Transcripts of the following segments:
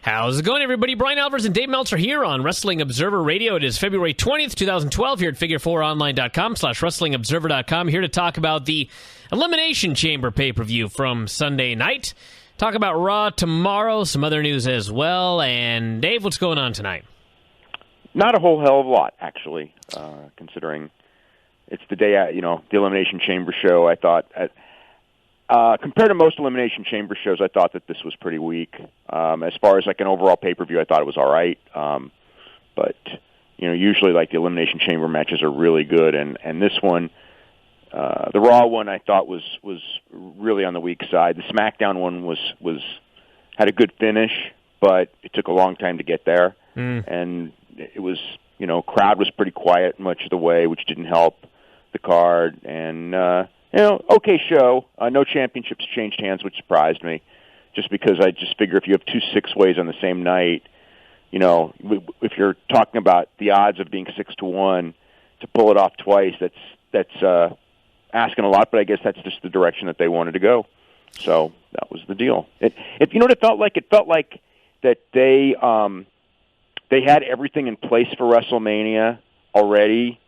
How's it going, everybody? Bryan, Alvarez, and Dave Meltzer here on Wrestling Observer Radio. It is February 20th, 2012, here at figure4online.com/WrestlingObserver.com, here to talk about the Elimination Chamber pay-per-view from Sunday night. Talk about Raw tomorrow, some other news as well. And, Dave, what's going on tonight? Not a whole hell of a lot, actually, considering it's the day, the Elimination Chamber show. I thought, compared to most Elimination Chamber shows, I thought that this was pretty weak. As far as like an overall pay-per-view, I thought it was all right. But, usually like the Elimination Chamber matches are really good. And this one, the Raw one, I thought was really on the weak side. The SmackDown one had a good finish, but it took a long time to get there. And it was, crowd was pretty quiet much of the way, which didn't help the card. And, okay show. No championships changed hands, which surprised me, just because I just figure if you have 2 6-ways on the same night, if you're talking about the odds of being 6-1 to pull it off twice, that's asking a lot, but I guess that's just the direction that they wanted to go. So that was the deal. If you know what it felt like? It felt like that they had everything in place for WrestleMania already,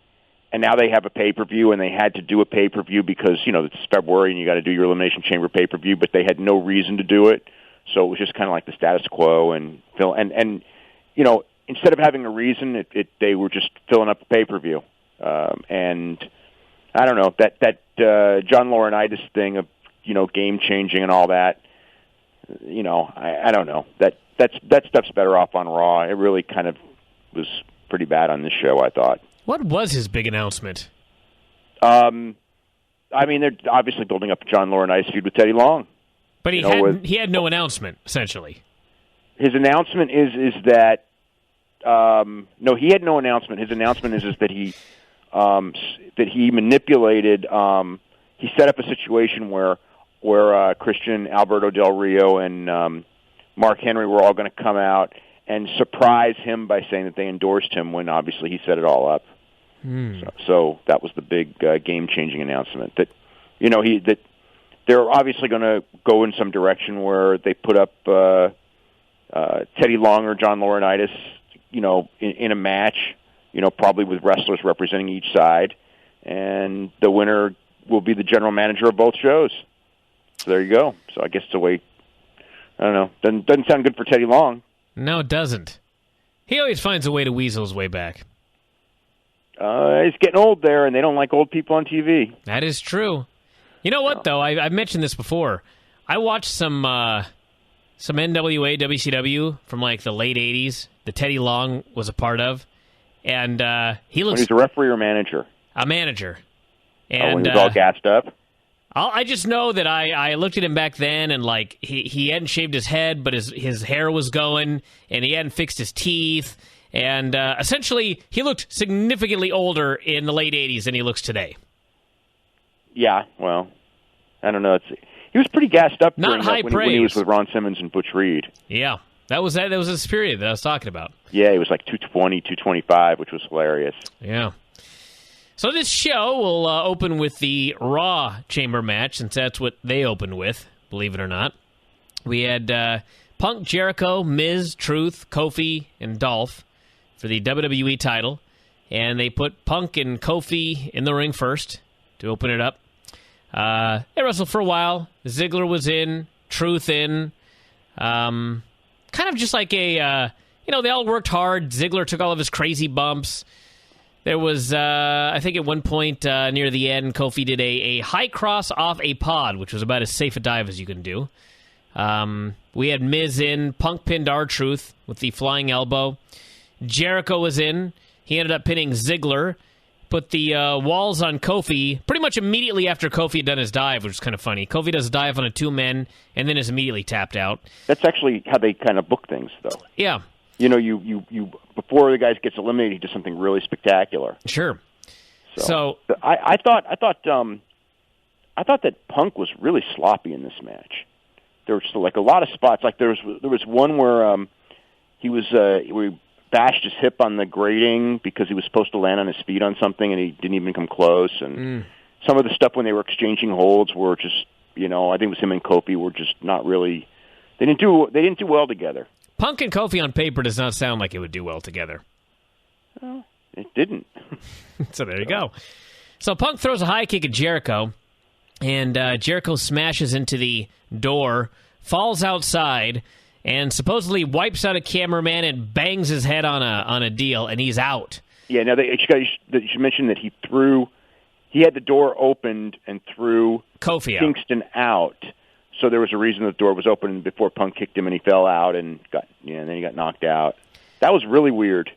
and now they have a pay-per-view, and they had to do a pay-per-view because, it's February and you got to do your Elimination Chamber pay-per-view, but they had no reason to do it. So it was just kind of like the status quo, and instead of having a reason, they were just filling up a pay-per-view. And I don't know, that John Laurinaitis thing of, game-changing and all that, I don't know. That stuff's better off on Raw. It really kind of was pretty bad on this show, I thought. What was his big announcement? They're obviously building up a John Laurinaitis feud with Teddy Long. But he had no announcement, essentially. His announcement is that no, he had no announcement. His announcement is that he manipulated. He set up a situation where Christian, Alberto Del Rio, and Mark Henry were all going to come out and surprise him by saying that they endorsed him when obviously he set it all up. So that was the big game-changing announcement. That that they're obviously going to go in some direction where they put up Teddy Long or John Laurinaitis, in a match, probably with wrestlers representing each side, and the winner will be the general manager of both shows. So there you go. So I guess it's a way. I don't know. Doesn't sound good for Teddy Long. No, it doesn't. He always finds a way to weasel his way back. He's getting old there, and they don't like old people on TV. That is true. You know what, though? I've mentioned this before. I watched some NWA, WCW from like the late 80s that Teddy Long was a part of, and he looks... He's a referee or manager? A manager. And, when he was all gassed up? I just know that I looked at him back then, and like he hadn't shaved his head, but his hair was going, and he hadn't fixed his teeth, and essentially he looked significantly older in the late 80s than he looks today. Yeah, well, I don't know. He was pretty gassed up when he was with Ron Simmons and Butch Reed. Yeah, that was this period that I was talking about. Yeah, he was like 220, 225, which was hilarious. Yeah. So this show will open with the Raw Chamber match, since that's what they opened with, believe it or not. We had Punk, Jericho, Miz, Truth, Kofi, and Dolph for the WWE title. And they put Punk and Kofi in the ring first to open it up. They wrestled for a while. Ziggler was in, Truth in. Kind of just like they all worked hard. Ziggler took all of his crazy bumps. There was, I think at one point near the end, Kofi did a high cross off a pod, which was about as safe a dive as you can do. We had Miz in. Punk pinned R-Truth with the flying elbow. Jericho was in. He ended up pinning Ziggler. Put the walls on Kofi pretty much immediately after Kofi had done his dive, which was kind of funny. Kofi does a dive on a 2-man and then is immediately tapped out. That's actually how they kind of book things, though. Yeah. You before the guy gets eliminated, he does something really spectacular. Sure. So I thought that Punk was really sloppy in this match. There was like a lot of spots. Like there was one where where he bashed his hip on the grating because he was supposed to land on his feet on something and he didn't even come close. And some of the stuff when they were exchanging holds were just, I think it was him and Kofi were just not really. They didn't do well together. Punk and Kofi on paper does not sound like it would do well together. Well, it didn't. So there you go. So Punk throws a high kick at Jericho, and Jericho smashes into the door, falls outside, and supposedly wipes out a cameraman and bangs his head on a deal, and he's out. Yeah, now you should mention that he had the door opened and threw Kofi Kingston out. So there was a reason the door was open before Punk kicked him and he fell out and then he got knocked out. That was really weird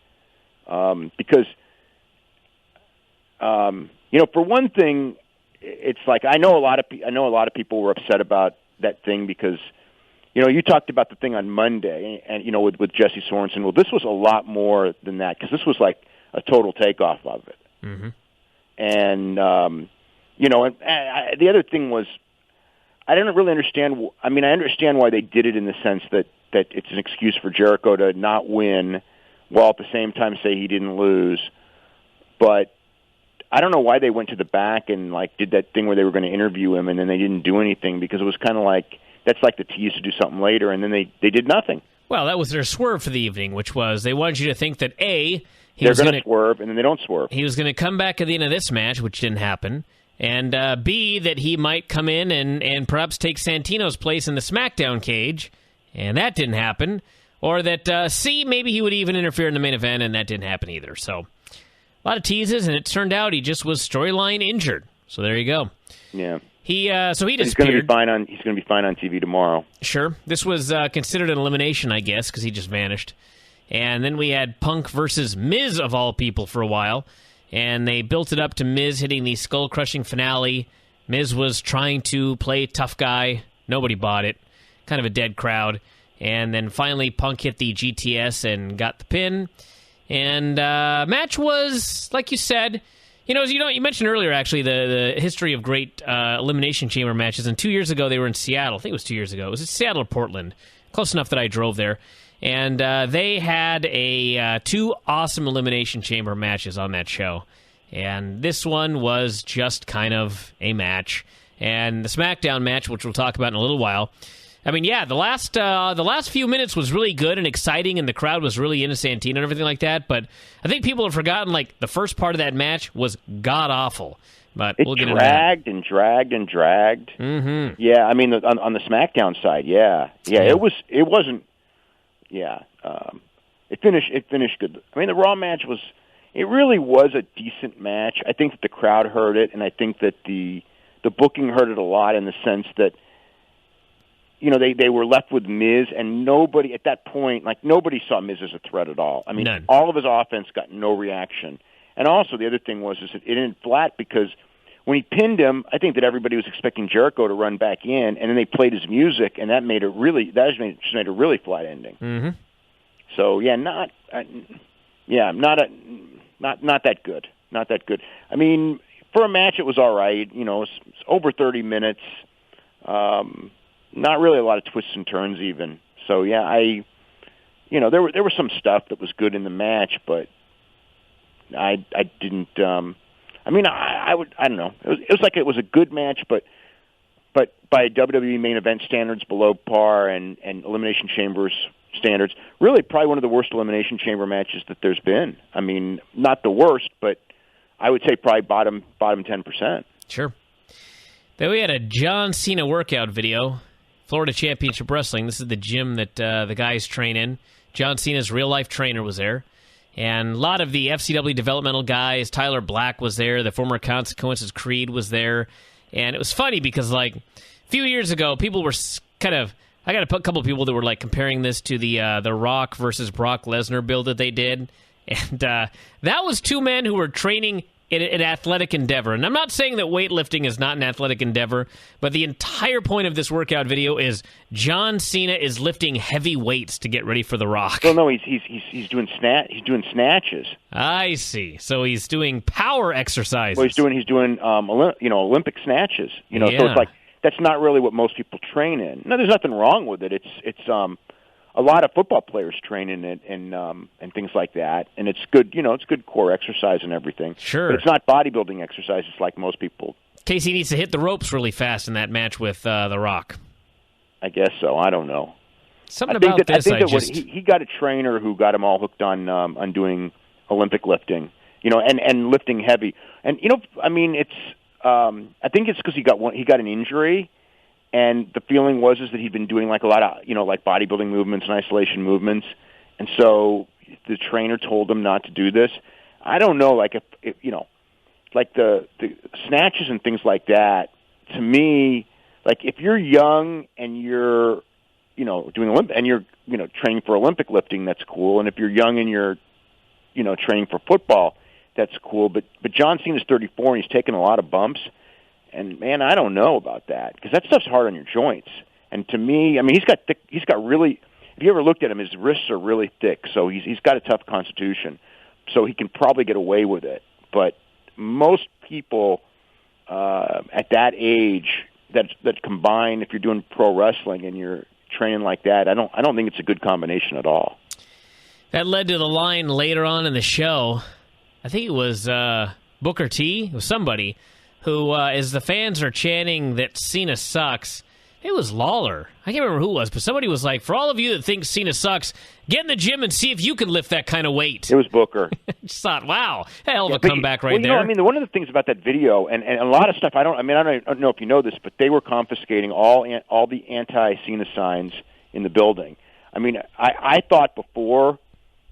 because for one thing, it's like I know a lot of people were upset about that thing because you talked about the thing on Monday and with Jesse Sorensen. Well, this was a lot more than that because this was like a total takeoff of it. Mm-hmm. And the other thing was, I don't really understand. I mean, I understand why they did it in the sense that it's an excuse for Jericho to not win, while at the same time say he didn't lose. But I don't know why they went to the back and did that thing where they were going to interview him, and then they didn't do anything because it was kind of like that's like the tease to do something later, and then they did nothing. Well, that was their swerve for the evening, which was they wanted you to think that they're going to swerve, and then they don't swerve. He was going to come back at the end of this match, which didn't happen. And B, that he might come in and perhaps take Santino's place in the SmackDown cage, and that didn't happen. Or that C, maybe he would even interfere in the main event, and that didn't happen either. So a lot of teases, and it turned out he just was storyline injured. So there you go. Yeah. He disappeared. He's going to be fine on TV tomorrow. Sure. This was considered an elimination, I guess, because he just vanished. And then we had Punk versus Miz, of all people, for a while. And they built it up to Miz hitting the skull-crushing finale. Miz was trying to play tough guy. Nobody bought it. Kind of a dead crowd. And then finally Punk hit the GTS and got the pin. And match was, like you said, you mentioned earlier, actually, the history of great Elimination Chamber matches. And 2 years ago, they were in Seattle. I think it was 2 years ago. It was Seattle or Portland. Close enough that I drove there. And they had two awesome Elimination Chamber matches on that show. And this one was just kind of a match. And the SmackDown match, which we'll talk about in a little while, I mean, yeah, the last few minutes was really good and exciting, and the crowd was really into Santino and everything like that. But I think people have forgotten, the first part of that match was god-awful. But we'll get into that. And dragged and dragged. Mm-hmm. Yeah, I mean, on the SmackDown side, yeah. It wasn't. Yeah, it finished good. I mean, the Raw match it really was a decent match. I think that the crowd heard it, and I think that the booking heard it a lot in the sense that, they were left with Miz, and nobody at that point, nobody saw Miz as a threat at all. I mean, None. All of his offense got no reaction. And also, the other thing was that it ended flat because when he pinned him, I think that everybody was expecting Jericho to run back in, and then they played his music, and that made just made a really flat ending. Mm-hmm. So not that good. Not that good. I mean, for a match, it was all right. It's over 30 minutes. Not really a lot of twists and turns, even. So yeah, there was some stuff that was good in the match, but I didn't. I don't know. It was a good match, but by WWE main event standards, below par, and Elimination Chambers standards, really probably one of the worst Elimination Chamber matches that there's been. I mean, not the worst, but I would say probably bottom 10%. Sure. Then we had a John Cena workout video, Florida Championship Wrestling. This is the gym that the guys train in. John Cena's real-life trainer was there. And a lot of the FCW developmental guys, Tyler Black was there, the former Consequences Creed was there. And it was funny because, a few years ago, people were kind of, I got a couple of people that were, comparing this to the Rock versus Brock Lesnar build that they did. And that was two men who were training in an athletic endeavor. And I'm not saying that weightlifting is not an athletic endeavor, but the entire point of this workout video is John Cena is lifting heavy weights to get ready for The Rock. Well, no, he's doing snatches. I see. So he's doing power exercises. Well, he's doing Olympic snatches. So it's that's not really what most people train in. No, there's nothing wrong with it. It's a lot of football players train in it and things like that, and it's good. It's good core exercise and everything. Sure, but it's not bodybuilding exercises like most people. Casey needs to hit the ropes really fast in that match with The Rock. I guess so. I don't know. Something about this, I think that he got a trainer who got him all hooked on doing Olympic lifting, and lifting heavy. And it's I think it's because he got an injury, and the feeling was that he'd been doing like a lot of like bodybuilding movements and isolation movements, and so the trainer told him not to do this. I don't know, like if like the snatches and things like that. To me, like if you're young and you're doing Olympic and you're training for Olympic lifting, that's cool. And if you're young and you're training for football, that's cool. But John Cena's 34 and he's taken a lot of bumps. And man, I don't know about that because that stuff's hard on your joints. And to me, I mean, he's got really. If you ever looked at him, his wrists are really thick, so he's got a tough constitution, so he can probably get away with it. But most people at that age that combine, if you're doing pro wrestling and you're training like that, I don't think it's a good combination at all. That led to the line later on in the show. I think it was Booker T. It was somebody who, as the fans are chanting that Cena sucks. It was Lawler. I can't remember who it was, but somebody was like, for all of you that think Cena sucks, get in the gym and see if you can lift that kind of weight. It was Booker. Just thought, wow, hell of a comeback right there. I mean, one of the things about that video, and a lot of stuff, I don't know if you know this, but they were confiscating all the anti-Cena signs in the building. I mean, I thought before,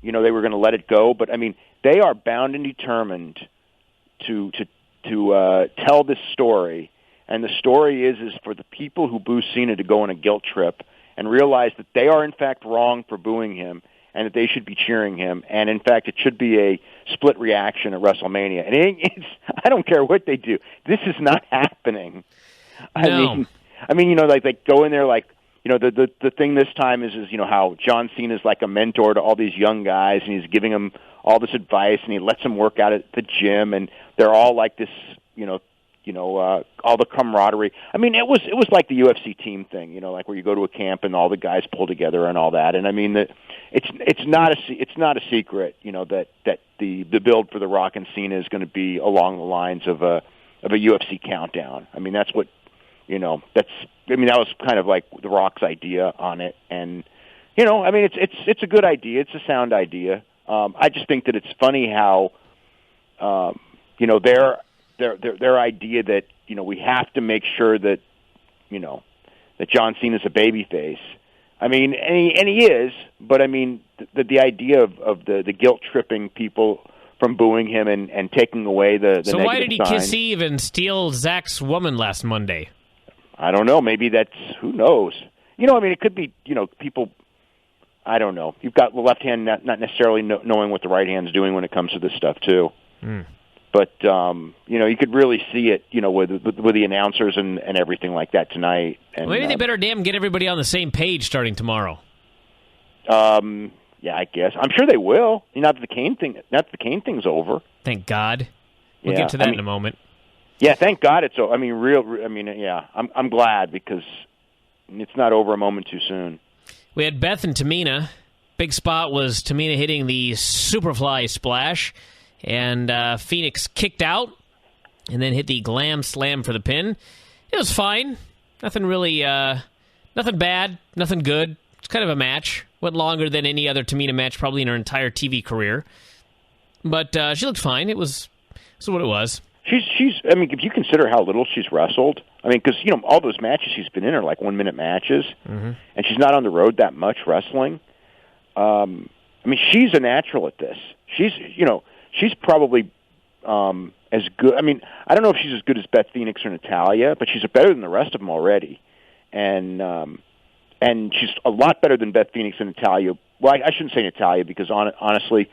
they were going to let it go, but I mean, they are bound and determined to tell this story. And the story is for the people who boo Cena to go on a guilt trip and realize that they are in fact wrong for booing him and that they should be cheering him. And in fact, it should be a split reaction at WrestleMania. And I don't care what they do. This is not happening. No. I mean, like go in there like, the thing this time is how John Cena is like a mentor to all these young guys and he's giving them all this advice and he lets them work out at the gym and they're all like this, all the camaraderie. I mean, it was like the UFC team thing, like where you go to a camp and all the guys pull together and all that. And I mean that it's not a secret, that the build for The Rock and Cena is going to be along the lines of a UFC countdown. I mean, that's what that was kind of like The Rock's idea on it. And I mean, it's a good idea. It's a sound idea. I just think that it's funny how their idea that we have to make sure that that John Cena's a babyface. I mean, and he is, but I mean the idea of the guilt tripping people from booing him and taking away the so why did he sign. kiss Eve and steal Zach's woman last Monday? I don't know. Maybe that's who knows. I mean, it could be people. I don't know. You've got the left hand not necessarily knowing what the right hand's doing when it comes to this stuff too. But you could really see it, with the announcers and everything like that tonight. And, maybe they better get everybody on the same page starting tomorrow. Yeah, I guess I'm sure they will. Not that the Kane thing's over. Thank God. We'll get to that in a moment. Yeah, thank God it's over. I mean, yeah, I'm glad because it's not over a moment too soon. We had Beth and Tamina. Big spot was Tamina hitting the Superfly splash. And Phoenix kicked out and then hit the Glam Slam for the pin. It was fine. Nothing really, nothing bad, nothing good. It's kind of a match. Went longer than any other Tamina match probably in her entire TV career. But she looked fine. That's what it was. She's. I mean, if you consider how little she's wrestled, I mean, because all those matches she's been in are like 1-minute matches, and she's not on the road that much wrestling. I mean, she's a natural at this. She's probably as good. I mean, I don't know if she's as good as Beth Phoenix or Natalya, but she's better than the rest of them already, and she's a lot better than Beth Phoenix and Natalya. Well, I shouldn't say Natalya because honestly.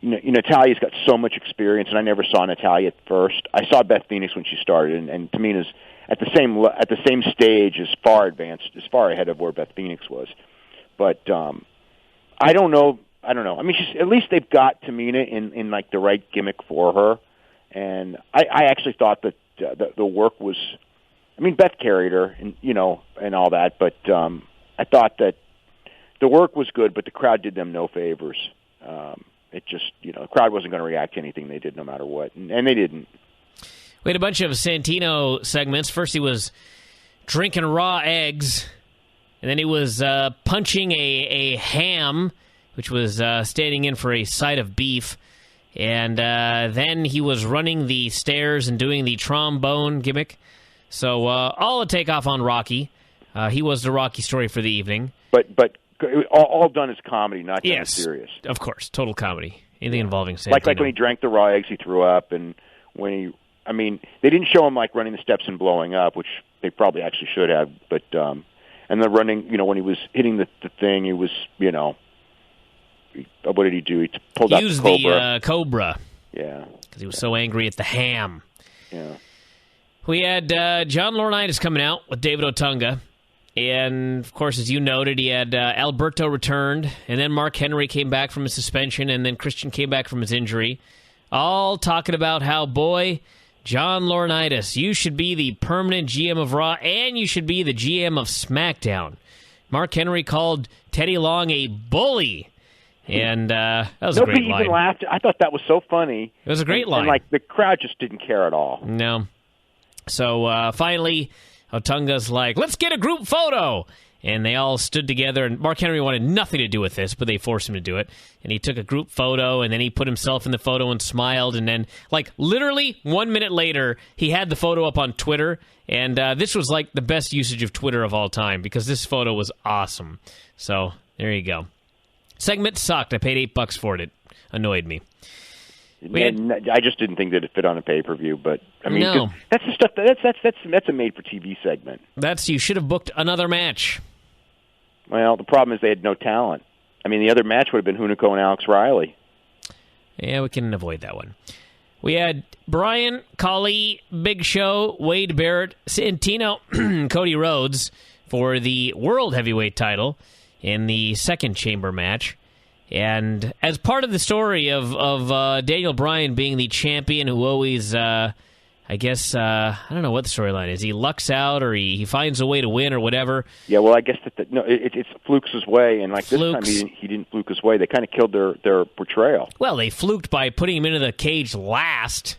Natalya's got so much experience, and I never saw Natalya at first. I saw Beth Phoenix when she started, and Tamina's at the same stage, as far ahead of where Beth Phoenix was. But I don't know. I mean, at least they've got Tamina in like the right gimmick for her, and I actually thought that the work was. I mean, Beth carried her, and all that, but I thought that the work was good, but the crowd did them no favors. It just, the crowd wasn't going to react to anything they did no matter what, and they didn't. We had a bunch of Santino segments. First, he was drinking raw eggs and then he was punching a ham, which was standing in for a side of beef, and then he was running the stairs and doing the trombone gimmick. So all a takeoff on Rocky. He was the Rocky story for the evening. But all done as comedy, not done as serious. Of course, total comedy. Anything involving Santino. Like when he drank the raw eggs, he threw up, and they didn't show him like running the steps and blowing up, which they probably actually should have. But and the running, when he was hitting the thing, he was, what did he do? He pulled out the Cobra. The Cobra. Yeah, because he was so angry at the ham. Yeah. We had John Laurinaitis coming out with David Otunga. And, of course, as you noted, he had Alberto returned, and then Mark Henry came back from his suspension, and then Christian came back from his injury. All talking about how, boy, John Laurinaitis, you should be the permanent GM of Raw, and you should be the GM of SmackDown. Mark Henry called Teddy Long a bully. And that was a great line. Nobody even laughed. I thought that was so funny. It was a great line. And, the crowd just didn't care at all. No. So, finally, Otunga's like, let's get a group photo. And they all stood together, and Mark Henry wanted nothing to do with this, but they forced him to do it. And he took a group photo, and then he put himself in the photo and smiled. And then, literally 1 minute later, he had the photo up on Twitter. And this was, the best usage of Twitter of all time, because this photo was awesome. So, there you go. Segment sucked. I paid $8 for it. It annoyed me. I just didn't think that it fit on a pay-per-view, but no. That's the stuff that's a made-for-TV segment. You should have booked another match. Well, the problem is they had no talent. The other match would have been Hunico and Alex Riley. Yeah, we can avoid that one. We had Bryan, Khali, Big Show, Wade Barrett, Santino, Cody Rhodes for the World Heavyweight title in the second chamber match. And as part of the story of Daniel Bryan being the champion who always, I don't know what the storyline is. He lucks out or he finds a way to win or whatever. Yeah, well, I guess it's Fluke's way, and this time he didn't fluke his way. They kind of killed their portrayal. Well, they fluked by putting him into the cage last.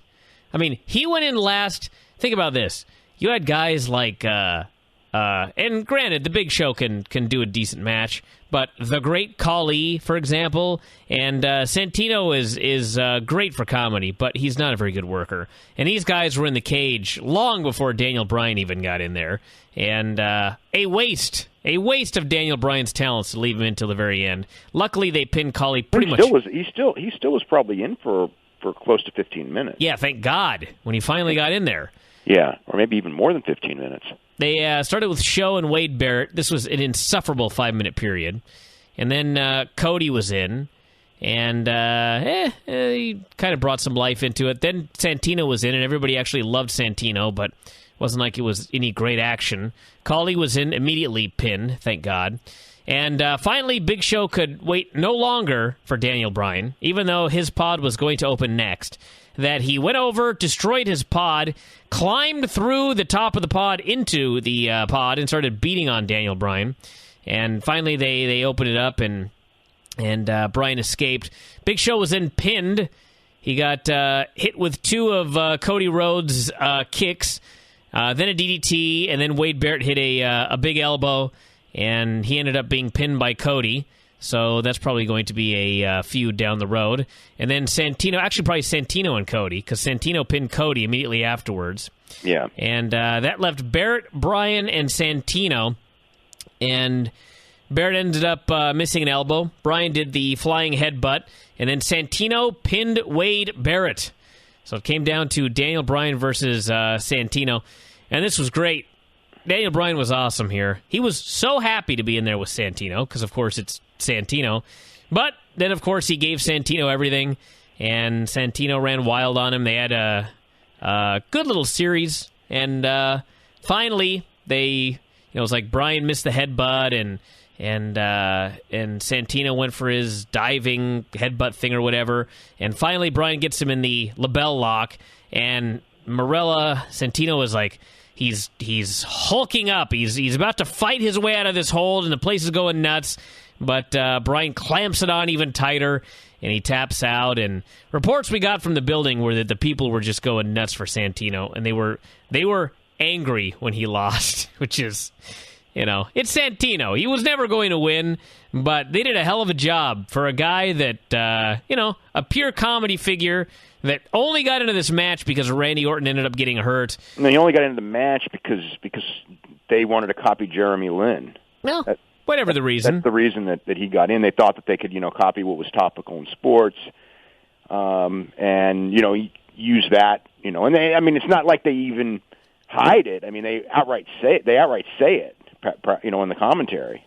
He went in last. Think about this. You had guys like, and granted, the Big Show can do a decent match, but the Great Khali, for example, and Santino is great for comedy, but he's not a very good worker. And these guys were in the cage long before Daniel Bryan even got in there. And a waste of Daniel Bryan's talents to leave him until the very end. Luckily, they pinned Khali pretty much. He still was probably in for close to 15 minutes. Yeah, thank God, when he finally got in there. Yeah, or maybe even more than 15 minutes. They started with Show and Wade Barrett. This was an insufferable 5-minute period. And then Cody was in, and he kind of brought some life into it. Then Santino was in, and everybody actually loved Santino, but it wasn't like it was any great action. Khali was in, immediately pinned, thank God. And finally, Big Show could wait no longer for Daniel Bryan, even though his pod was going to open next. That he went over, destroyed his pod, climbed through the top of the pod into the pod, and started beating on Daniel Bryan. And finally, they opened it up, and Bryan escaped. Big Show was then pinned. He got hit with 2 of Cody Rhodes' kicks, then a DDT, and then Wade Barrett hit a big elbow, and he ended up being pinned by Cody. So that's probably going to be a feud down the road. And then Santino, actually probably Santino and Cody, because Santino pinned Cody immediately afterwards. Yeah. And that left Barrett, Bryan, and Santino. And Barrett ended up missing an elbow. Bryan did the flying headbutt. And then Santino pinned Wade Barrett. So it came down to Daniel Bryan versus Santino. And this was great. Daniel Bryan was awesome here. He was so happy to be in there with Santino, because, of course, it's Santino. But then, of course, he gave Santino everything, and Santino ran wild on him. They had a good little series, and finally, it was like Bryan missed the headbutt, and Santino went for his diving headbutt thing or whatever, and finally, Bryan gets him in the label lock, and Marella, Santino is like, He's hulking up. He's about to fight his way out of this hold, and the place is going nuts. But Bryan clamps it on even tighter, and he taps out. And reports we got from the building were that the people were just going nuts for Santino, and they were angry when he lost, which is it's Santino. He was never going to win, but they did a hell of a job for a guy that, a pure comedy figure that only got into this match because Randy Orton ended up getting hurt. No, he only got into the match because they wanted to copy Jeremy Lin. Well, whatever the reason. That's the reason that he got in. They thought that they could, copy what was topical in sports, and use that. And it's not like they even hide it. I mean, they outright say it. In the commentary.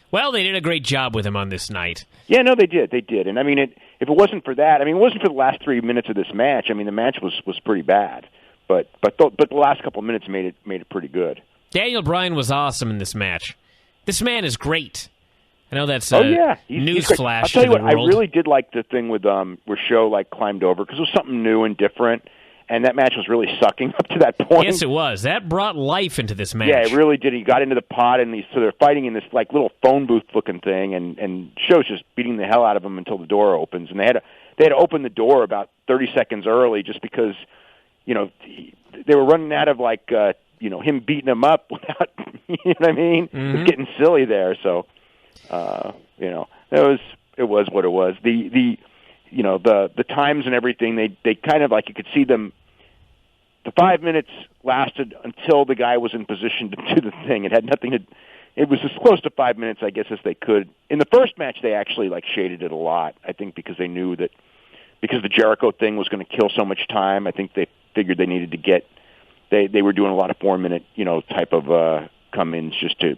Well, they did a great job with him on this night. Yeah, no, they did. And if it wasn't for that, it wasn't for the last 3 minutes of this match. The match was pretty bad, but the last couple of minutes made it pretty good. Daniel Bryan was awesome in this match. This man is great. I know that's newsflash. I'll tell you what, I world. really did like the thing with where Show climbed over because it was something new and different. And that match was really sucking up to that point. Yes, it was. That brought life into this match. Yeah, it really did. He got into the pot, and so they're fighting in this little phone booth looking thing, and Show's just beating the hell out of him until the door opens. And they had to open the door about 30 seconds early just because they were running out of him beating him up without what I mean? Mm-hmm. It's getting silly there. So it was what it was. The times and everything, they kind of you could see them. The 5 minutes lasted until the guy was in position to do the thing. It had nothing to. It was as close to 5 minutes, I guess, as they could. In the first match, they actually shaded it a lot. I think because they knew that because the Jericho thing was going to kill so much time. I think they figured they needed to get. They were doing a lot of 4 minute type of come-ins just to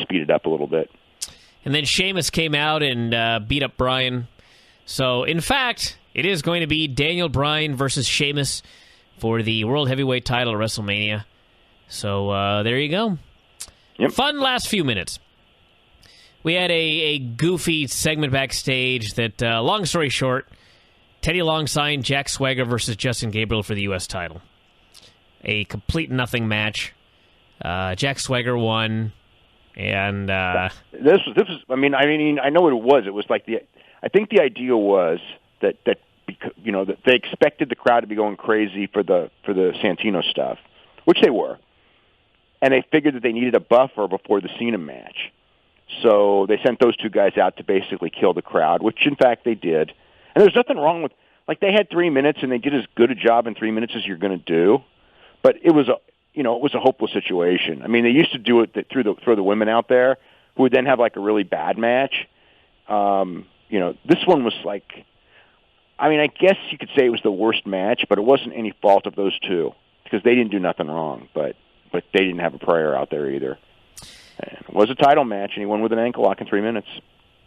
speed it up a little bit. And then Sheamus came out and beat up Bryan. So, in fact, it is going to be Daniel Bryan versus Sheamus for the World Heavyweight title at WrestleMania. So, there you go. Yep. Fun last few minutes. We had a goofy segment backstage that, long story short, Teddy Long signed Jack Swagger versus Justin Gabriel for the U.S. title. A complete nothing match. Jack Swagger won, and this was. I know what it was. It was I think the idea was that that they expected the crowd to be going crazy for the Santino stuff, which they were, and they figured that they needed a buffer before the Cena match, so they sent those two guys out to basically kill the crowd, which in fact they did. And there's nothing wrong with they had 3 minutes and they did as good a job in 3 minutes as you're going to do, but it was a hopeless situation. They used to do it throw the women out there who would then have a really bad match. This one was I guess you could say it was the worst match, but it wasn't any fault of those two because they didn't do nothing wrong, but they didn't have a prayer out there either. And it was a title match, and he won with an ankle lock in 3 minutes.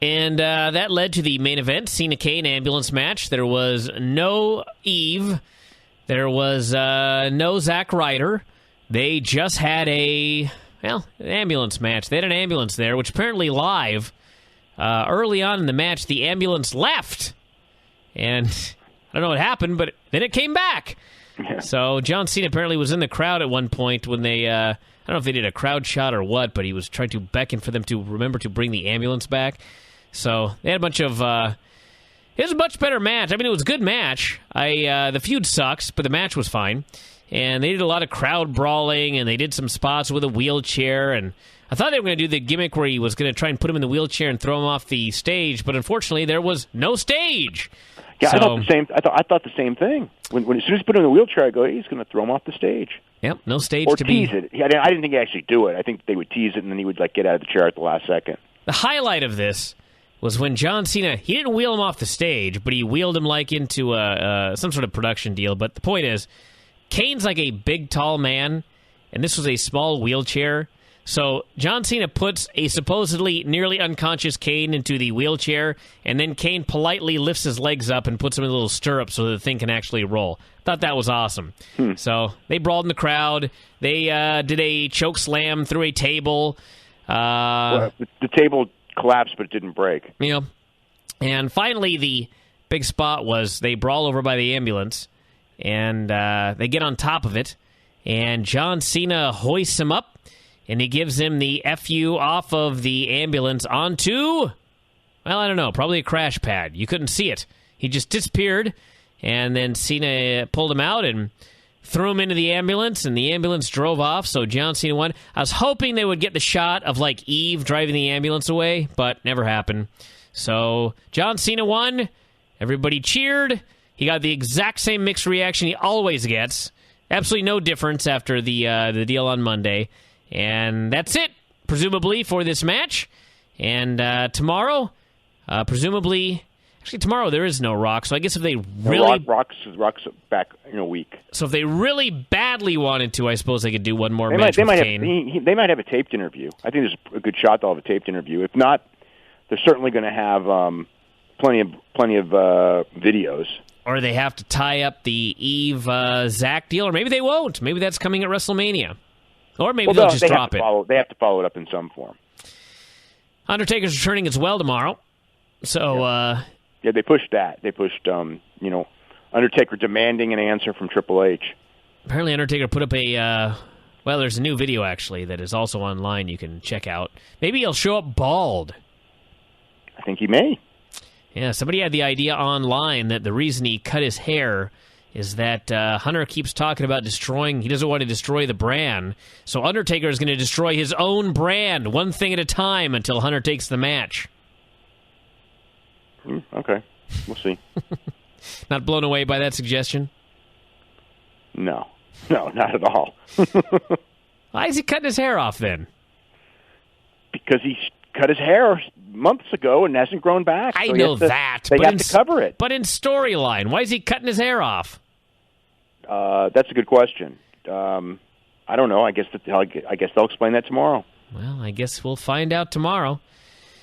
And that led to the main event, Cena Kane ambulance match. There was no Eve. There was no Zack Ryder. They just had an ambulance match. They had an ambulance there, which apparently live. Early on in the match, the ambulance left. And I don't know what happened, but then it came back. Yeah. So John Cena apparently was in the crowd at one point when they, I don't know if they did a crowd shot or what, but he was trying to beckon for them to remember to bring the ambulance back. So they had a bunch of, it was a much better match. It was a good match. The feud sucks, but the match was fine. And they did a lot of crowd brawling, and they did some spots with a wheelchair, and I thought they were going to do the gimmick where he was going to try and put him in the wheelchair and throw him off the stage, but unfortunately there was no stage. Yeah, so, I thought the same thing. When as soon as he put him in the wheelchair, I go, hey, he's going to throw him off the stage. Yep, no stage or to tease be. it. I didn't think he'd actually do it. I think they would tease it, and then he would get out of the chair at the last second. The highlight of this was when John Cena, he didn't wheel him off the stage, but he wheeled him into some sort of production deal. But the point is, Kane's a big, tall man, and this was a small wheelchair. So John Cena puts a supposedly nearly unconscious Kane into the wheelchair, and then Kane politely lifts his legs up and puts him in a little stirrup so the thing can actually roll. Thought that was awesome. So they brawled in the crowd. They did a choke slam through a table. The table collapsed, but it didn't break. And finally, the big spot was they brawl over by the ambulance, and they get on top of it, and John Cena hoists him up, and he gives him the FU off of the ambulance onto, I don't know, probably a crash pad. You couldn't see it. He just disappeared, and then Cena pulled him out, and threw him into the ambulance, and the ambulance drove off, so John Cena won. I was hoping they would get the shot of, like, Eve driving the ambulance away, but never happened. So John Cena won. Everybody cheered. He got the exact same mixed reaction he always gets. Absolutely no difference after the deal on Monday. And that's it, presumably, for this match. And tomorrow, presumably... Actually, tomorrow there is no Rock, so I guess if they really... Rock's back in a week. So if they really badly wanted to, I suppose they could do one more match with Kane. They might have a taped interview. I think there's a good shot they'll have a taped interview. If not, they're certainly going to have plenty of videos. Or they have to tie up the Eve-Zach deal, or maybe they won't. Maybe that's coming at WrestleMania. Or maybe they'll just drop it. They have to follow it up in some form. Undertaker's returning as well tomorrow. So... Yeah, they pushed that. They pushed, Undertaker demanding an answer from Triple H. Apparently Undertaker put up a, there's a new video, actually, that is also online you can check out. Maybe he'll show up bald. I think he may. Yeah, somebody had the idea online that the reason he cut his hair is that Hunter keeps talking about he doesn't want to destroy the brand, so Undertaker is going to destroy his own brand, one thing at a time, until Hunter takes the match. Okay, we'll see. Not blown away by that suggestion? No, not at all. Why is he cutting his hair off then? Because he cut his hair months ago and hasn't grown back. I know that. They have to cover it. But in storyline, why is he cutting his hair off? That's a good question. I don't know. I guess they'll explain that tomorrow. Well, I guess we'll find out tomorrow.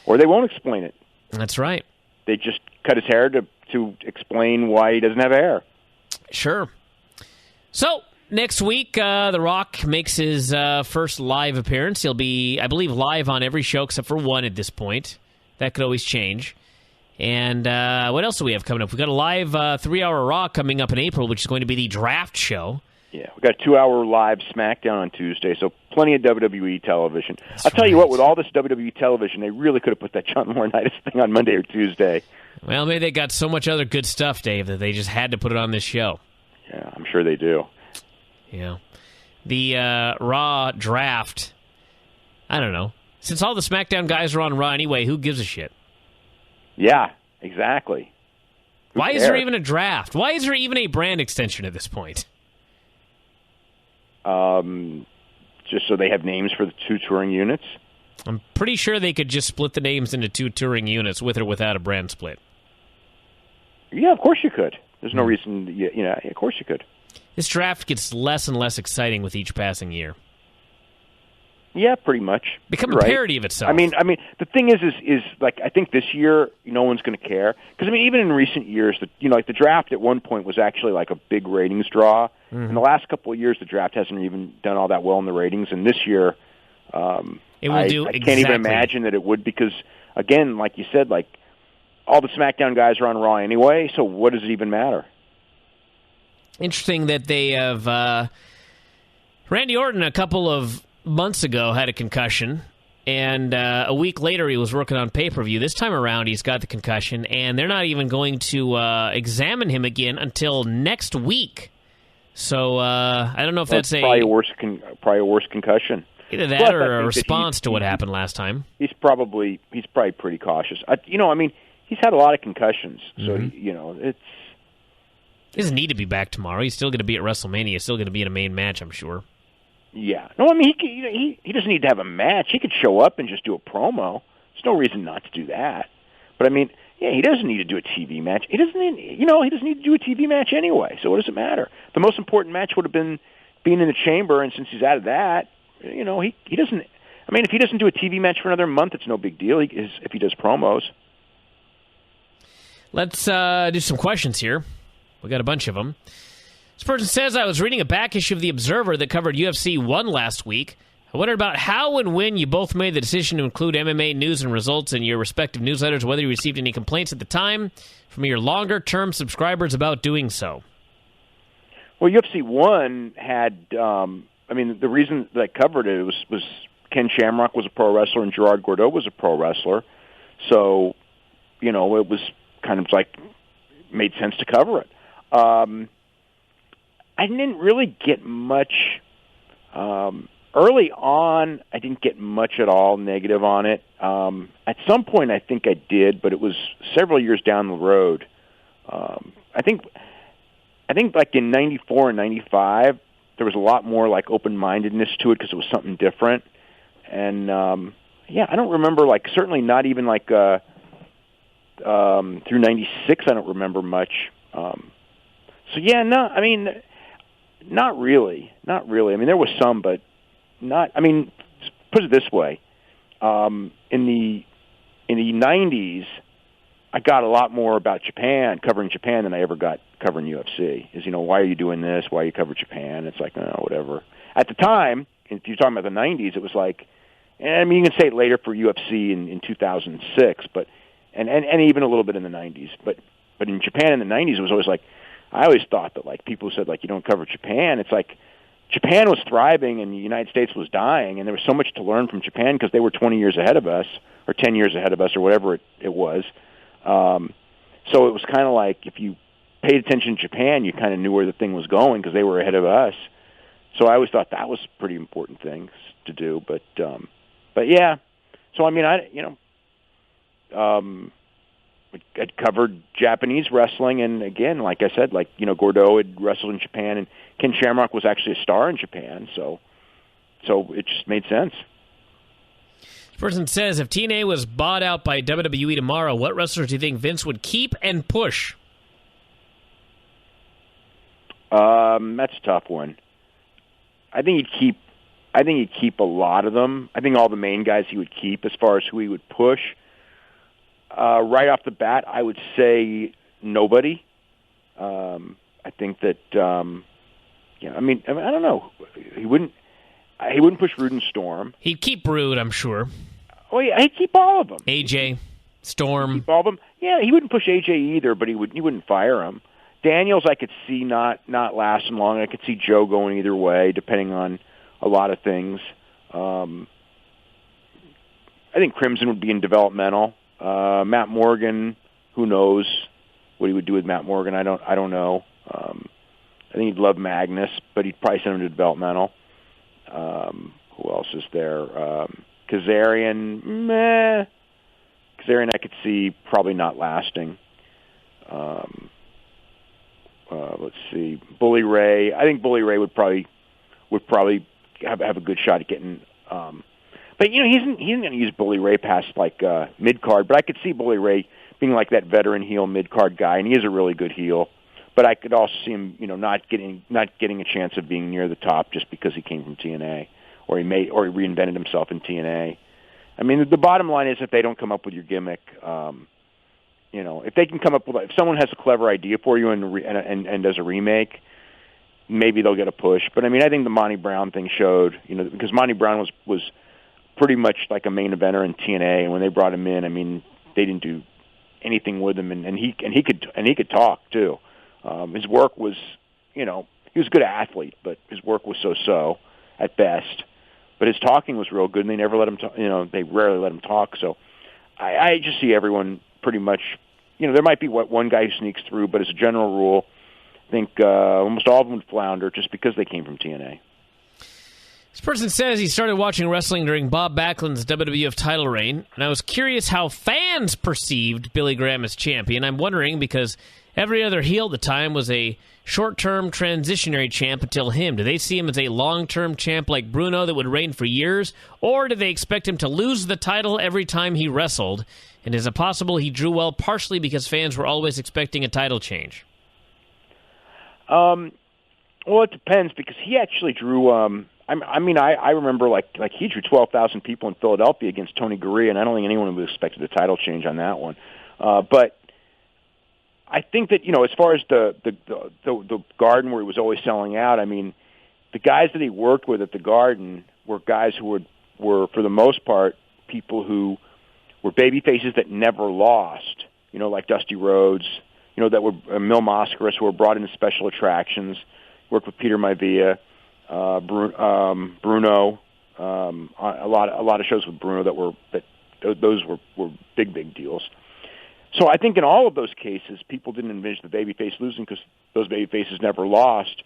Or they won't explain it. That's right. They just cut his hair to explain why he doesn't have hair. Sure. So, next week, The Rock makes his first live appearance. He'll be, I believe, live on every show except for one at this point. That could always change. And what else do we have coming up? We've got a live 3-hour Raw coming up in April, which is going to be the draft show. Yeah, we've got a 2-hour live SmackDown on Tuesday, so plenty of WWE television. I'll tell you what, with all this WWE television, they really could have put that John Laurinaitis thing on Monday or Tuesday. Well, maybe they got so much other good stuff, Dave, that they just had to put it on this show. Yeah, I'm sure they do. Yeah. The Raw draft, I don't know. Since all the SmackDown guys are on Raw anyway, who gives a shit? Yeah, exactly. Why is there even a draft? Why is there even a brand extension at this point? Just so they have names for the two touring units? I'm pretty sure they could just split the names into two touring units with or without a brand split. Yeah, of course you could. There's no reason, of course you could. This draft gets less and less exciting with each passing year. Yeah, pretty much. Become a parody of itself. I mean, the thing is like, I think this year no one's going to care because even in recent years, the draft at one point was actually like a big ratings draw. In the last couple of years, the draft hasn't even done all that well in the ratings, and this year, it will do. I can't even imagine that it would because, again, like you said, like all the SmackDown guys are on Raw anyway, so what does it even matter? Interesting that they have Randy Orton a couple of months ago had a concussion, and a week later he was working on pay-per-view. This time around he's got the concussion, and they're not even going to examine him again until next week. So I don't know if that's probably a worse concussion. Either that or a response to what happened last time. He's probably pretty cautious. He's had a lot of concussions, so it's. He doesn't need to be back tomorrow. He's still going to be at WrestleMania. He's still going to be in a main match, I'm sure. Yeah. No, he doesn't need to have a match. He could show up and just do a promo. There's no reason not to do that. But he doesn't need to do a TV match. He doesn't need to do a TV match anyway. So what does it matter? The most important match would have been being in the chamber, and since he's out of that, he doesn't. If he doesn't do a TV match for another month, it's no big deal. If he does promos. Let's do some questions here. We got a bunch of them. This person says, I was reading a back issue of The Observer that covered UFC 1 last week. I wondered about how and when you both made the decision to include MMA news and results in your respective newsletters, whether you received any complaints at the time from your longer-term subscribers about doing so. Well, UFC 1 had, the reason that I covered it was Ken Shamrock was a pro wrestler and Gerard Gordeau was a pro wrestler. So, it was kind of like, made sense to cover it. I didn't really get much. Early on, I didn't get much at all negative on it. At some point, I think I did, but it was several years down the road. I think like in '94 and '95, there was a lot more like open-mindedness to it because it was something different. And yeah, I don't remember like certainly not even like through '96. I don't remember much. So yeah, no, I mean, not really. I mean, there was some, but not. I mean, put it this way: in the '90s, I got a lot more about Japan, covering Japan, than I ever got covering UFC. Is, you know, why are you doing this? Why you cover Japan? It's like, oh, whatever. At the time, if you're talking about the '90s, it was like, I mean, you can say it later for UFC in 2006, but and even a little bit in the '90s, but in Japan in the '90s, it was always like, I always thought that like people said like you don't cover Japan. It's like Japan was thriving and the United States was dying, and there was so much to learn from Japan because they were 20 years ahead of us, or 10 years ahead of us, or whatever it was. So it was kind of like if you paid attention to Japan, you kind of knew where the thing was going because they were ahead of us. So I always thought that was pretty important things to do. But yeah. So I mean, I'd covered Japanese wrestling, and again, like I said, like, you know, Gordeau had wrestled in Japan, and Ken Shamrock was actually a star in Japan, so it just made sense. This person says, if TNA was bought out by WWE tomorrow, what wrestlers do you think Vince would keep and push? That's a tough one. I think he'd keep a lot of them. I think all the main guys he would keep. As far as who he would push, right off the bat, I would say nobody. I think that, yeah. I mean, I don't know. He wouldn't push Rude and Storm. He'd keep Rude, I'm sure. Oh yeah, he'd keep all of them. AJ, Storm. He'd keep all of them. Yeah, he wouldn't push AJ either, but he wouldn't fire him. Daniels, I could see not lasting long. I could see Joe going either way, depending on a lot of things. I think Crimson would be in developmental. Matt Morgan, who knows what he would do with Matt Morgan? I don't know. I think he'd love Magnus, but he'd probably send him to developmental. Who else is there? Kazarian, meh. Kazarian, I could see probably not lasting. Let's see, Bully Ray. I think Bully Ray would probably have a good shot at getting. But you know, he isn't going to use Bully Ray past like mid card. But I could see Bully Ray being like that veteran heel mid card guy, and he is a really good heel. But I could also see him, you know, not getting a chance of being near the top just because he came from TNA, or he reinvented himself in TNA. I mean, the bottom line is if they don't come up with your gimmick, you know, if they can come up with, if someone has a clever idea for you and does a remake, maybe they'll get a push. But I mean, I think the Monty Brown thing showed, you know, because Monty Brown was pretty much like a main eventer in TNA, and when they brought him in, I mean, they didn't do anything with him, and he could talk too. His work was, you know, he was a good athlete, but his work was so at best. But his talking was real good, and they never let him talk. You know, they rarely let him talk. So I just see everyone pretty much. You know, there might be one guy who sneaks through, but as a general rule, I think almost all of them would flounder just because they came from TNA. This person says he started watching wrestling during Bob Backlund's WWF title reign, and I was curious how fans perceived Billy Graham as champion. I'm wondering because every other heel at the time was a short-term transitionary champ until him. Do they see him as a long-term champ like Bruno that would reign for years, or do they expect him to lose the title every time he wrestled? And is it possible he drew well partially because fans were always expecting a title change? Well, it depends because he actually drew. I remember like he drew 12,000 people in Philadelphia against Tony Gurria, and I don't think anyone would have expected a title change on that one. But I think that, you know, as far as the Garden where he was always selling out, I mean, the guys that he worked with at the Garden were guys who were for the most part people who were baby faces that never lost, you know, like Dusty Rhodes, you know, that were Mil Mascaras, who were brought into special attractions, worked with Peter Maivia, Bruno, a lot of shows with Bruno those were big deals. So I think in all of those cases, people didn't envision the babyface losing because those babyfaces never lost.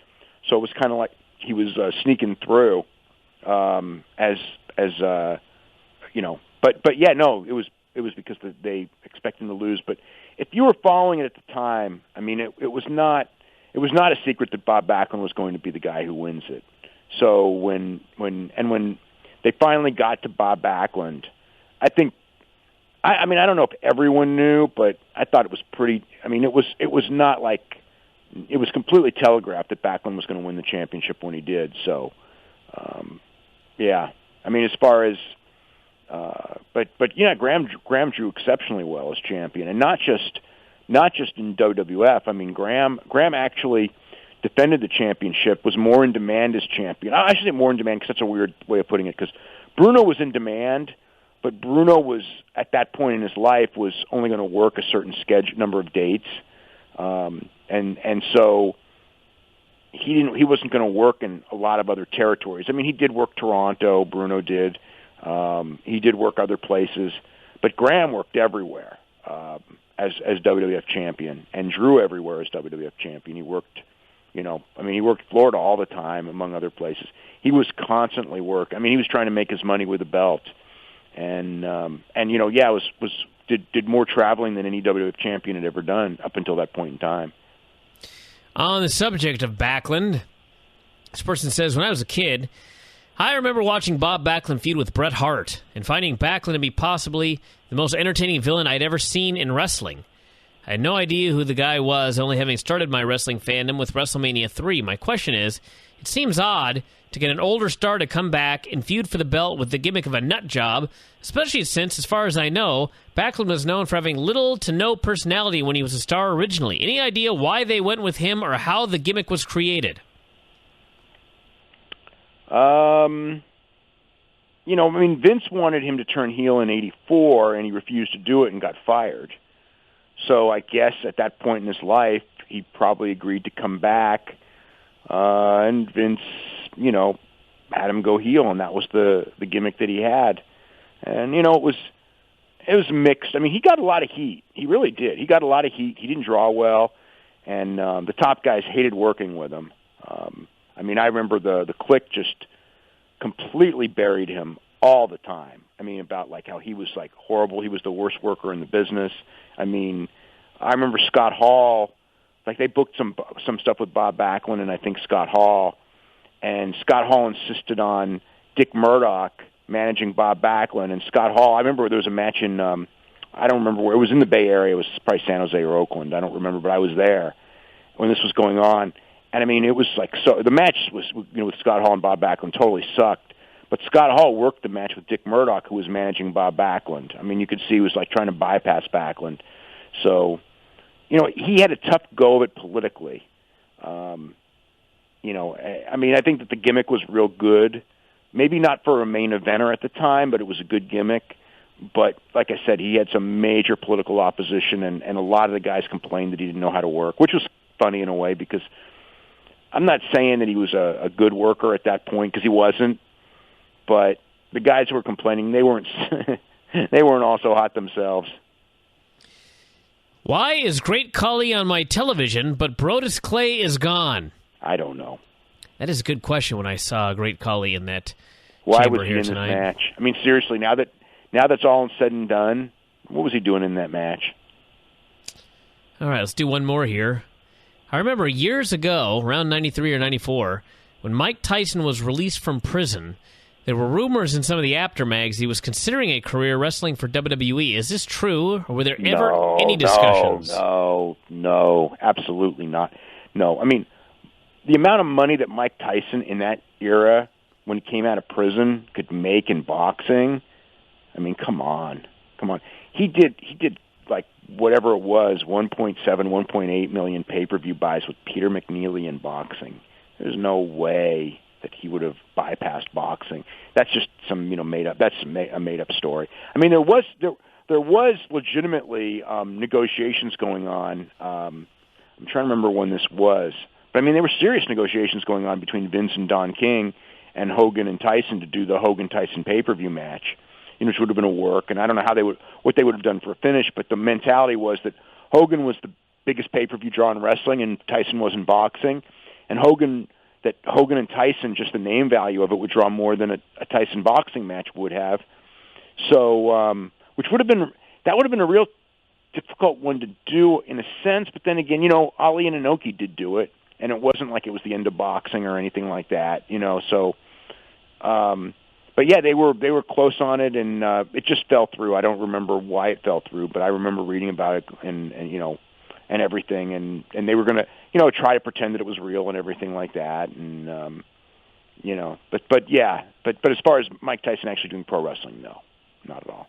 So it was kind of like he was sneaking through, as you know. But yeah, no, it was because they expected him to lose. But if you were following it at the time, I mean, it was not a secret that Bob Backlund was going to be the guy who wins it. So when they finally got to Bob Backlund, I think, I mean, I don't know if everyone knew, but I thought it was pretty. I mean, it was not like it was completely telegraphed that Backlund was going to win the championship when he did. So, yeah, I mean, as far as, but yeah, Graham drew exceptionally well as champion, and not just in WWF. I mean, Graham actually defended the championship, was more in demand as champion. I should say more in demand because that's a weird way of putting it, because Bruno was in demand, but Bruno was, at that point in his life, was only going to work a certain number of dates, and so he wasn't going to work in a lot of other territories. I mean, he did work Toronto, Bruno did. He did work other places, but Graham worked everywhere as WWF champion, and drew everywhere as WWF champion. He worked, he worked Florida all the time, among other places. He was constantly work. I mean, he was trying to make his money with the belt, and did more traveling than any WWF champion had ever done up until that point in time. On the subject of Backlund, this person says, when I was a kid, I remember watching Bob Backlund feud with Bret Hart and finding Backlund to be possibly the most entertaining villain I'd ever seen in wrestling. I had no idea who the guy was, only having started my wrestling fandom with WrestleMania 3. My question is, it seems odd to get an older star to come back and feud for the belt with the gimmick of a nut job, especially since, as far as I know, Backlund was known for having little to no personality when he was a star originally. Any idea why they went with him or how the gimmick was created? Vince wanted him to turn heel in '84, and he refused to do it and got fired. So I guess at that point in his life, he probably agreed to come back, and Vince, had him go heel, and that was the gimmick that he had. And, it was mixed. I mean, he got a lot of heat. He really did. He got a lot of heat. He didn't draw well, and the top guys hated working with him. I remember the Clique just completely buried him all the time. I mean, about like how he was like horrible. He was the worst worker in the business. I mean, I remember Scott Hall, like they booked some stuff with Bob Backlund and I think Scott Hall, and Scott Hall insisted on Dick Murdoch managing Bob Backlund, and Scott Hall, I remember there was a match in, I don't remember where, it was in the Bay Area, it was probably San Jose or Oakland, I don't remember, but I was there when this was going on. And I mean, it was like, so the match was, with Scott Hall and Bob Backlund totally sucked. But Scott Hall worked the match with Dick Murdoch, who was managing Bob Backlund. I mean, you could see he was like trying to bypass Backlund. So, he had a tough go of it politically. I think that the gimmick was real good. Maybe not for a main eventer at the time, but it was a good gimmick. But like I said, he had some major political opposition, and a lot of the guys complained that he didn't know how to work, which was funny in a way, because I'm not saying that he was a good worker at that point, because he wasn't. But the guys who were complaining, they weren't also hot themselves. Why is Great Khali on my television, but Brodus Clay is gone? I don't know. That is a good question when I saw Great Khali in that Why chamber was he here in tonight. this match? I mean, seriously, now that's all said and done, what was he doing in that match? All right, let's do one more here. I remember years ago, around 93 or 94, when Mike Tyson was released from prison, there were rumors in some of the aftermags he was considering a career wrestling for WWE. Is this true, or were there ever any discussions? No, absolutely not. No, I mean, the amount of money that Mike Tyson in that era, when he came out of prison, could make in boxing, I mean, come on. He did like whatever it was, 1.7, 1.8 million pay-per-view buys with Peter McNeely in boxing. There's no way that he would have bypassed boxing. That's just some made up. That's a made up story. I mean, there was legitimately negotiations going on. I'm trying to remember when this was, but I mean, there were serious negotiations going on between Vince and Don King and Hogan and Tyson to do the Hogan Tyson pay-per-view match, which would have been a work. And I don't know what they would have done for a finish, but the mentality was that Hogan was the biggest pay-per-view draw in wrestling, and Tyson was in boxing, and Hogan that Hogan and Tyson, just the name value of it, would draw more than a Tyson boxing match would have. So, which would have been a real difficult one to do in a sense. But then again, Ali and Inoki did do it, and it wasn't like it was the end of boxing or anything like that. So. But yeah, they were close on it, and it just fell through. I don't remember why it fell through, but I remember reading about it and everything, and they were gonna try to pretend that it was real and everything like that, and but as far as Mike Tyson actually doing pro wrestling, no, not at all.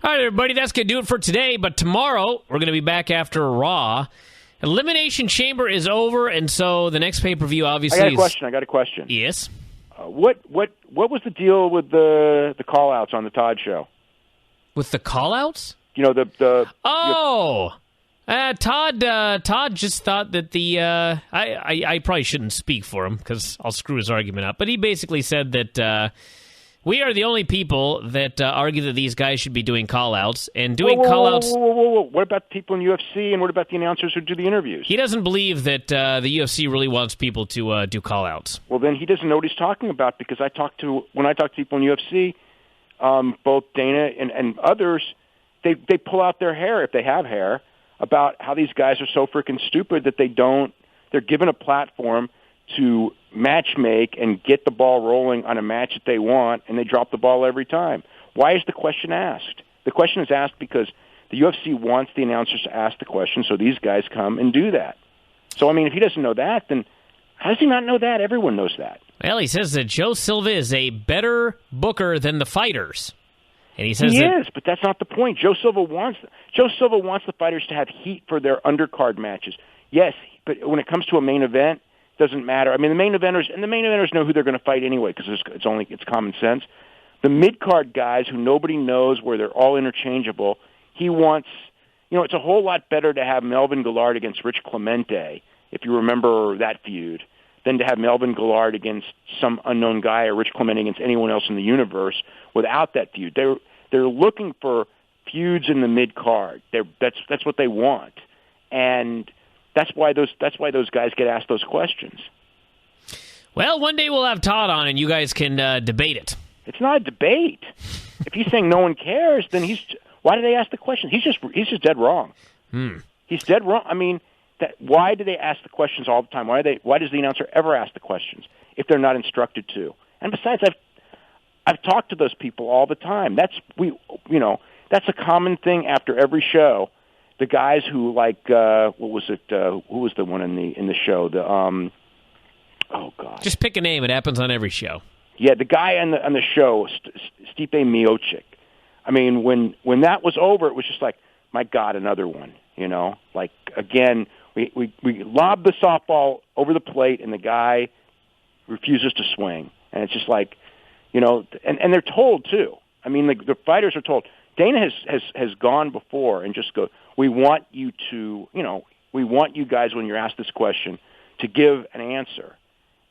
All right, everybody, that's gonna do it for today. But tomorrow we're gonna be back after Raw. Elimination Chamber is over, and so the next pay-per-view obviously. I got a question. Yes. What was the deal with the call-outs on the Todd show? With the call-outs? Todd just thought that I probably shouldn't speak for him because I'll screw his argument up. But he basically said that we are the only people that argue that these guys should be doing call-outs and doing call-outs. Whoa. What about the people in UFC and what about the announcers who do the interviews? He doesn't believe that the UFC really wants people to do call-outs. Well, then he doesn't know what he's talking about because when I talk to people in UFC, both Dana and others, they pull out their hair if they have hair about how these guys are so freaking stupid that they're given a platform to match make and get the ball rolling on a match that they want, and they drop the ball every time. Why is the question asked? The question is asked because the UFC wants the announcers to ask the question, so these guys come and do that. So, if he doesn't know that, then how does he not know that? Everyone knows that. Well, he says that Joe Silva is a better booker than the fighters. And he says he is, but that's not the point. Joe Silva wants the fighters to have heat for their undercard matches. Yes, but when it comes to a main event, doesn't matter. The main eventers know who they're going to fight anyway because it's common sense. The mid-card guys who nobody knows where they're all interchangeable, he wants, it's a whole lot better to have Melvin Guillard against Rich Clemente, if you remember that feud, than to have Melvin Guillard against some unknown guy or Rich Clemente against anyone else in the universe without that feud. They're looking for feuds in the mid-card. That's what they want. And that's why those guys get asked those questions. Well, one day we'll have Todd on, and you guys can debate it. It's not a debate. If he's saying no one cares, then why do they ask the questions? He's just dead wrong. He's dead wrong. Why do they ask the questions all the time? Why does the announcer ever ask the questions if they're not instructed to? And besides, I've talked to those people all the time. That's a common thing after every show. The guys who what was it? Who was the one in the show? Oh God! Just pick a name. It happens on every show. Yeah, the guy on the show, Stipe Miocic. When that was over, it was just like, my God, another one. Again, we lob the softball over the plate, and the guy refuses to swing, and it's just like, and they're told too. The fighters are told. Dana has gone before and just go, we want you guys, when you're asked this question, to give an answer.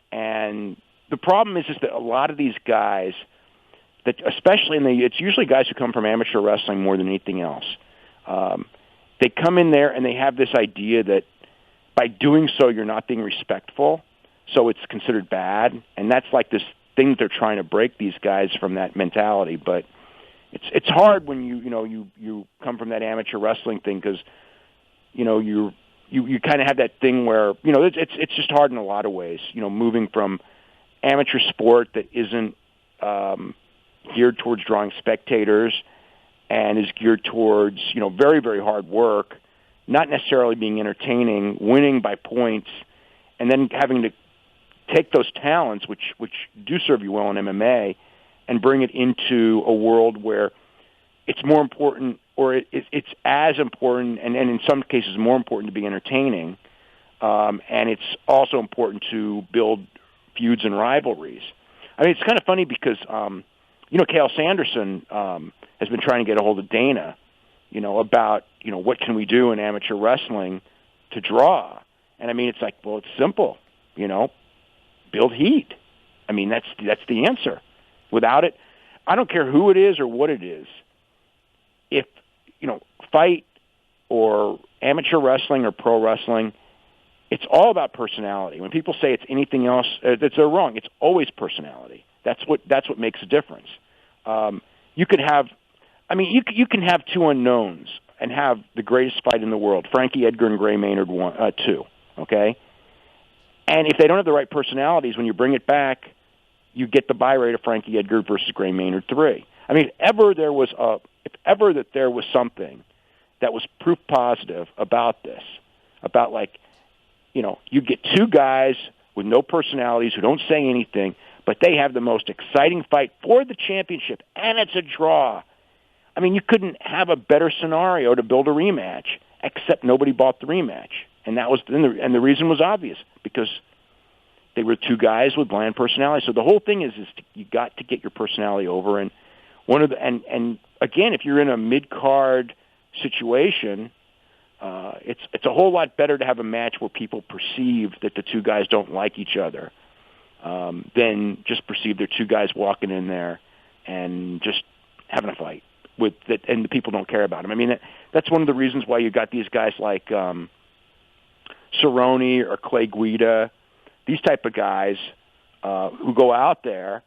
And the problem is that a lot of these guys, that especially it's usually guys who come from amateur wrestling more than anything else. They come in there and they have this idea that by doing so you're not being respectful, so it's considered bad. And that's like this thing that they're trying to break these guys from that mentality. But it's hard when you come from that amateur wrestling thing because you kind of have that thing where it's just hard in a lot of ways. Moving from amateur sport that isn't geared towards drawing spectators and is geared towards very, very hard work, not necessarily being entertaining, winning by points, and then having to take those talents which do serve you well in MMA and bring it into a world where it's more important, or it's as important, and in some cases more important to be entertaining, and it's also important to build feuds and rivalries. It's kind of funny because, Cael Sanderson has been trying to get a hold of Dana, about, what can we do in amateur wrestling to draw? And it's like, well, it's simple, build heat. That's the answer. Without it, I don't care who it is or what it is. If, fight or amateur wrestling or pro wrestling, it's all about personality. When people say it's anything else, they're wrong. It's always personality. That's what makes a difference. You could have, you can have two unknowns and have the greatest fight in the world, Frankie Edgar and Gray Maynard 2, okay? And if they don't have the right personalities, when you bring it back, you get the buy rate of Frankie Edgar versus Gray Maynard 3. If ever there was something that was proof positive about this, about you get two guys with no personalities who don't say anything, but they have the most exciting fight for the championship, and it's a draw. You couldn't have a better scenario to build a rematch, except nobody bought the rematch, and the reason was obvious, because they were two guys with bland personalities. So the whole thing is you got to get your personality over, and and again, if you're in a mid-card situation, it's a whole lot better to have a match where people perceive that the two guys don't like each other than just perceive they're two guys walking in there and just having a fight with that, and the people don't care about them. That's one of the reasons why you got these guys like Cerrone or Clay Guida, these type of guys who go out there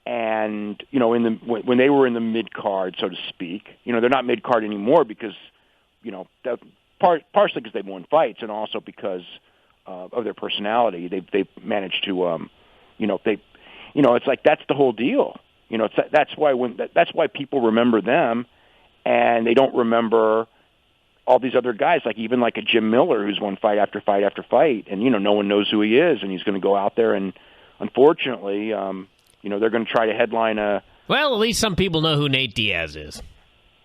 and when they were in the mid card, so to speak, they're not mid card anymore because partially because they've won fights and also because of their personality. They've managed to it's like that's the whole deal. That's why people remember them, and they don't remember all these other guys, like even like a Jim Miller who's won fight after fight after fight, and no one knows who he is, and he's going to go out there and unfortunately, they're going to try to headline a. Well, at least some people know who Nate Diaz is.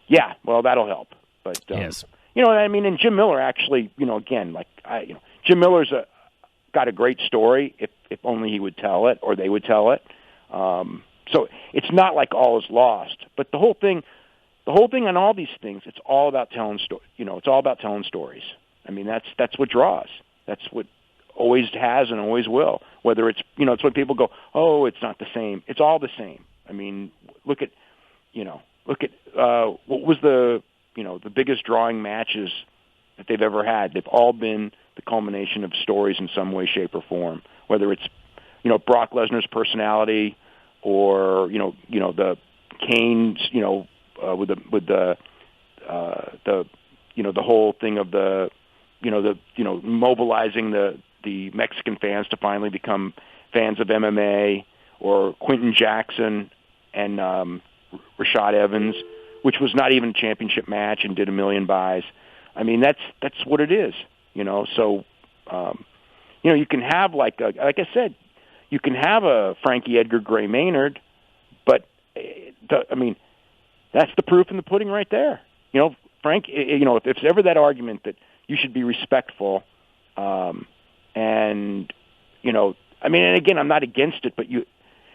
Yeah, well, that'll help. But yes, and Jim Miller actually, Jim Miller's got a great story if only he would tell it or they would tell it. So it's not like all is lost, but the whole thing on all these things, it's all about telling it's all about telling stories. That's what draws. That's what always has and always will. Whether it's it's when people go, oh, it's not the same. It's all the same. Look at what was the biggest drawing matches that they've ever had. They've all been the culmination of stories in some way, shape, or form. Whether it's Brock Lesnar's personality, or the Kane's with the whole thing of the mobilizing the Mexican fans to finally become fans of MMA, or Quentin Jackson and Rashad Evans, which was not even a championship match and did 1 million buys. That's what it is. So you can have like I said, you can have a Frankie Edgar Gray Maynard, but that's the proof in the pudding right there. Frank, if there's ever that argument that you should be respectful, and again, I'm not against it, but you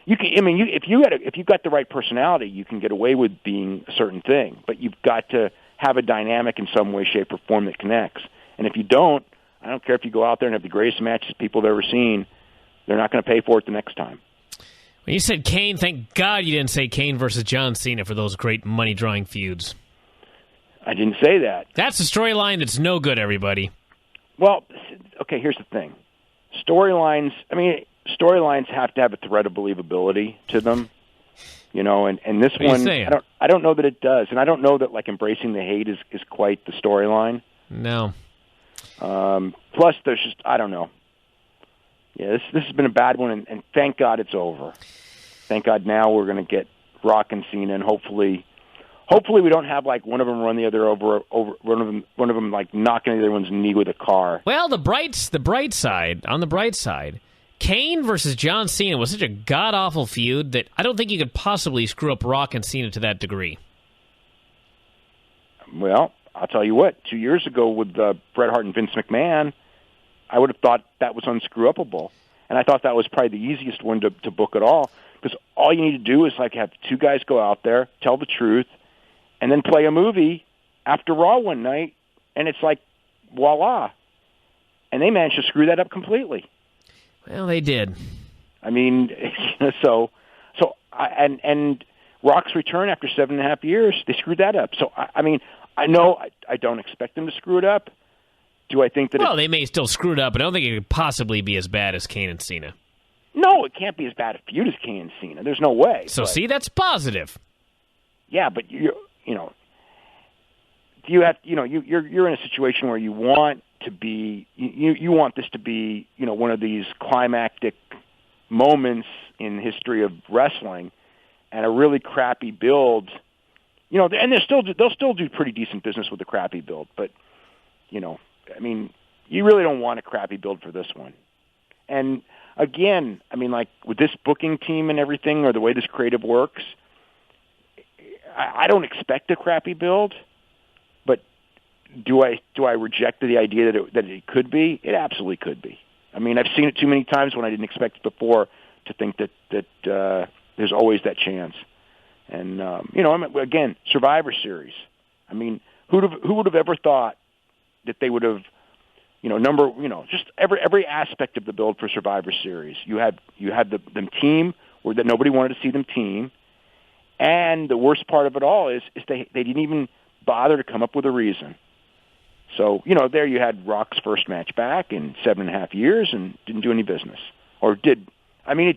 can. If you got the right personality, you can get away with being a certain thing, but you've got to have a dynamic in some way, shape, or form that connects. And if you don't, I don't care if you go out there and have the greatest matches people have ever seen, they're not going to pay for it the next time. When you said Kane, thank God you didn't say Kane versus John Cena for those great money-drawing feuds. I didn't say that. That's a storyline that's no good, everybody. Well, okay, here's the thing. Storylines have to have a thread of believability to them. And this one, I don't know that it does. And I don't know that, embracing the hate is quite the storyline. No. Plus, there's just, I don't know. Yeah, this has been a bad one, and thank God it's over. Thank God now we're going to get Rock and Cena, and hopefully we don't have one of them run the other over one of them knocking the other one's knee with a car. Well, on the bright side, Kane versus John Cena was such a god-awful feud that I don't think you could possibly screw up Rock and Cena to that degree. Well, I'll tell you what, 2 years ago with Bret Hart and Vince McMahon, I would have thought that was unscrew-upable. And I thought that was probably the easiest one to book at all, because all you need to do is have two guys go out there, tell the truth, and then play a movie after Raw one night, and it's voila. And they managed to screw that up completely. Well, they did. And Rock's return after 7.5 years, they screwed that up. So, I know I don't expect them to screw it up, Do I think that? Well, they may still screw it up, but I don't think it could possibly be as bad as Kane and Cena. No, it can't be as bad a feud as Kane and Cena. There's no way. So see, that's positive. Yeah, but you know, you have you're in a situation where you want to be you want this to be one of these climactic moments in the history of wrestling, and a really crappy build. And they'll still do pretty decent business with the crappy build, but I mean, you really don't want a crappy build for this one. And again, I mean, like with this booking team and everything, or the way this creative works, I don't expect a crappy build. But do I reject the idea that it could be? It absolutely could be. I mean, I've seen it too many times when I didn't expect it before to think that there's always that chance. And again, Survivor Series. I mean, who would have ever thought that they would have, just every aspect of the build for Survivor Series. You had them team where that nobody wanted to see them team, and the worst part of it all is they didn't even bother to come up with a reason. So there you had Rock's first match back in 7.5 years and didn't do any business, or did. I mean,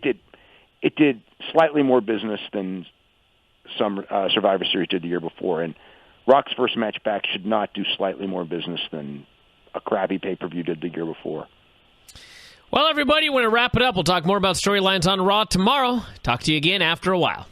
it did slightly more business than some Survivor Series did the year before, and Rock's first match back should not do slightly more business than a crappy pay-per-view did the year before. Well, everybody, we're going to wrap it up. We'll talk more about storylines on Raw tomorrow. Talk to you again after a while.